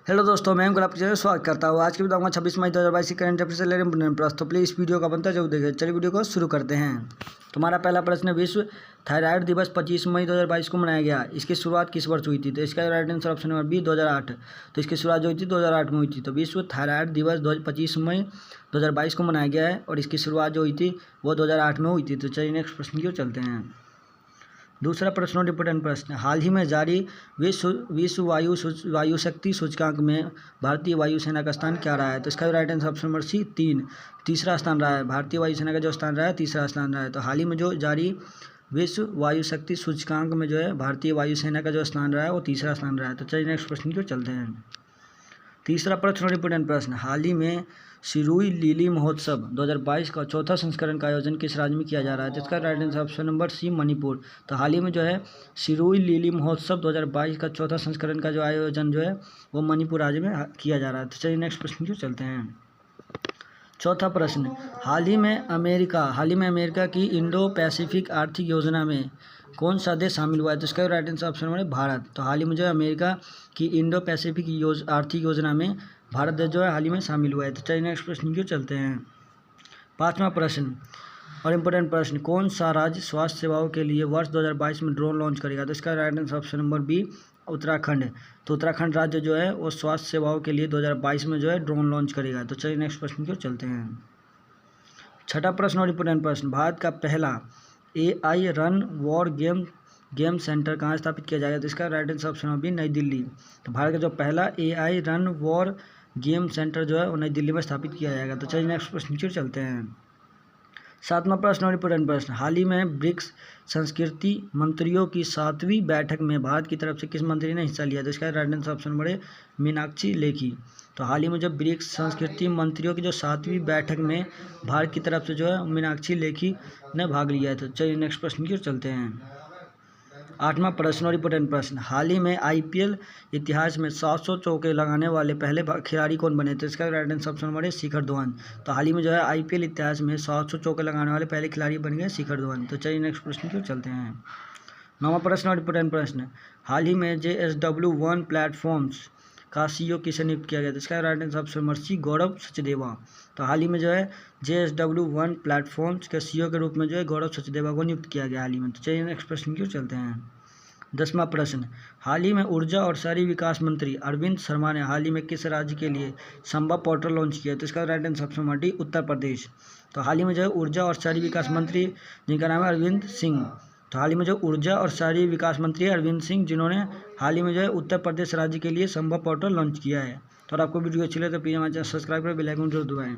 Hello दोस्तों, मैं गुलाब की स्वागत करता हूँ। आज की बताऊंगा 26 मई 2022 की करंट अफेयर से रिलेटेड प्रश्न। तो प्लीज़ इस वीडियो का बनता जरूर देखें। चलिए वीडियो को शुरू करते हैं। तुम्हारा पहला प्रश्न है, विश्व थायराइड दिवस 25 मई 2022 को मनाया गया। इसकी शुरुआत किस वर्ष हुई थी? तो इसका right answer option number B 2008। तो इसकी शुरुआत जो हुई थी 2008 में हुई थी। तो विश्व थायराइड दिवस 25 मई 2022 को मनाया गया है और इसकी शुरुआत जो हुई थी वो 2008 में हुई थी। तो चलिए नेक्स्ट प्रश्न की ओर चलते हैं। दूसरा प्रश्न और इंपोर्टेंट प्रश्न, हाल ही में जारी विश्व वायु शक्ति सूचकांक में भारतीय वायुसेना का स्थान क्या रहा है? तो इसका right answer option number C 3 तीसरा स्थान रहा है। भारतीय वायुसेना का जो स्थान रहा है तीसरा स्थान रहा है। तो हाल ही में जो जारी विश्व वायु शक्ति सूचकांक में जो है भारतीय वायुसेना का जो स्थान रहा है वो तीसरा स्थान रहा है। तो चलिए नेक्स्ट प्रश्न की ओर चलते हैं। तीसरा प्रश्न और इंपोर्टेंट प्रश्न, हाल ही में सिरुई लिली महोत्सव 2022 का चौथा संस्करण का आयोजन किस राज्य में किया जा रहा है? तो इसका right answer option number C Manipur. तो हाल ही में जो है सिरुई लिली महोत्सव 2022 का चौथा संस्करण का जो आयोजन जो है वो मणिपुर राज्य में किया जा रहा है। तो चलिए नेक्स्ट प्रश्न की चलते हैं। चौथा प्रश्न, हाल ही में अमेरिका की इंडो पैसिफिक आर्थिक योजना में कौन सा देश शामिल हुआ है? तो इसका right answer option number Bharat. तो हाल ही में जो है अमेरिका की इंडो पैसिफिक आर्थिक योजना में भारत देश जो है हाल ही में शामिल हुआ है। तो चलिए नेक्स्ट प्रश्न की ओर चलते हैं। पांचवा प्रश्न और इम्पोर्टेंट प्रश्न, कौन सा राज्य स्वास्थ्य सेवाओं के लिए वर्ष 2022 में ड्रोन लॉन्च करेगा? तो इसका right answer option number B Uttarakhand. तो उत्तराखंड राज्य जो है वो स्वास्थ्य सेवाओं के लिए 2022 में जो है ड्रोन लॉन्च करेगा। तो चलिए नेक्स्ट प्रश्न की ओर चलते हैं। छठा प्रश्न और इम्पोर्टेंट प्रश्न, भारत का पहला AI run war game centre कहाँ स्थापित किया जाएगा? तो इसका right answer option number B New Delhi. तो भारत का जो पहला AI run war game centre जो है वो नई दिल्ली में स्थापित किया जाएगा। तो चलिए नेक्स्ट प्रश्न की ओर चलते हैं। सातवां प्रश्न और इम्पोर्टेंट प्रश्न, हाल ही में ब्रिक्स संस्कृति मंत्रियों की 7वीं बैठक में भारत की तरफ से किस मंत्री ने हिस्सा लिया? तो इसका right answer option number A Meenakshi Lekhi. तो हाल ही में जो ब्रिक्स संस्कृति मंत्रियों की जो 7वीं बैठक में भारत की तरफ से जो है मीनाक्षी लेखी ने भाग लिया है। तो चलिए नेक्स्ट प्रश्न की ओर चलते हैं। आठवां प्रश्न और इम्पोर्टेंट प्रश्न, हाल ही में IPL इतिहास में 700 चौके लगाने वाले पहले खिलाड़ी कौन बने? तो इसका राइट आंसर ऑप्शन नंबर है शिखर धवन। तो हाल ही में जो है IPL इतिहास में 700 चौके लगाने वाले पहले खिलाड़ी बन गए शिखर धवन। तो चलिए नेक्स्ट प्रश्न की ओर चलते हैं। नौवां प्रश्न और इम्पोर्टेंट प्रश्न, हाल ही में JSW1 प्लेटफॉर्म्स का CEO किसे नियुक्त किया गया? तो इसका right answer option number C Gaurav Sachdeva. तो हाल ही में जो है JSW1 प्लेटफॉर्म्स के CEO के रूप में जो है गौरव सचदेवा को नियुक्त किया गया हाल ही में। तो चलिए नेक्स्ट प्रश्न की ओर चलते हैं। 10वां प्रश्न, हाल ही में ऊर्जा और शहरी विकास मंत्री अरविंद शर्मा ने हाल ही में किस राज्य के लिए संभव पोर्टल लॉन्च किया? तो इसका right answer option number D Uttar Pradesh. तो हाल ही में जो है ऊर्जा और शहरी विकास मंत्री जिनका नाम है अरविंद सिंह। तो हाल ही में जो ऊर्जा और शहरी विकास मंत्री अरविंद सिंह जिन्होंने हाल ही में जो है उत्तर प्रदेश राज्य के लिए संभव पोर्टल लॉन्च किया है। तो अगर आपको वीडियो अच्छी लगे तो प्लीज़ हमारे चैनल सब्सक्राइब करें, बेल आइकन जरूर दबाएं।